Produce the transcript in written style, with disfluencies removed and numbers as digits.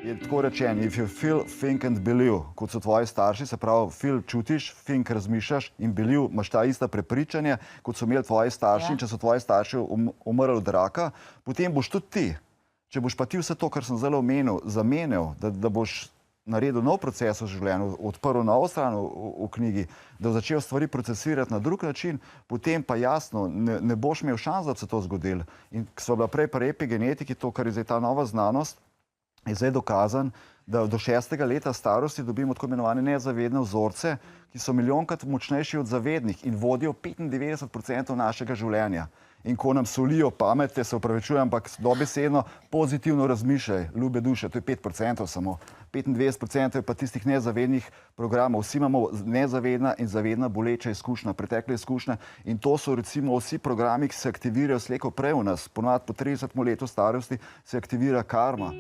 je tako rečen, if you feel, think and believe, kot so tvoji starši, se pravi, feel čutiš, think razmišljaš in believe imaš ta ista prepričanje, kot so imeli tvoji starši, in če so tvoji starši umrli od raka, potem boš tudi ti. Če boš pa ti vse to, kar sem zdaj omenil, zamenjal, da boš naredil nov proces v življenju, odprl novo stran v knjigi, da bo začel stvari procesirati na drug način, potem pa jasno, ne boš imel šans, da bi se to zgodilo. In ko smo bila prej pri epigenetiki, to, kar je zdaj ta nova znanost, je zdaj dokazan, da do 6. leta starosti dobimo tako imenovane nezavedne vzorce, ki so milijonkrat močnejši od zavednih in vodijo 95% našega življenja. In ko nam solijo pamet, se opravičujem, ampak dobesedno pozitivno razmišljaj, ljube duše, to je 5% samo. 25% je pa tistih nezavednih programov. Vsi imamo nezavedna in zavedna boleča izkušnja, pretekle izkušnje in to so recimo vsi programi, ki se aktivirajo slej ko prej v nas. Ponovadi po 30 letu starosti se aktivira karma.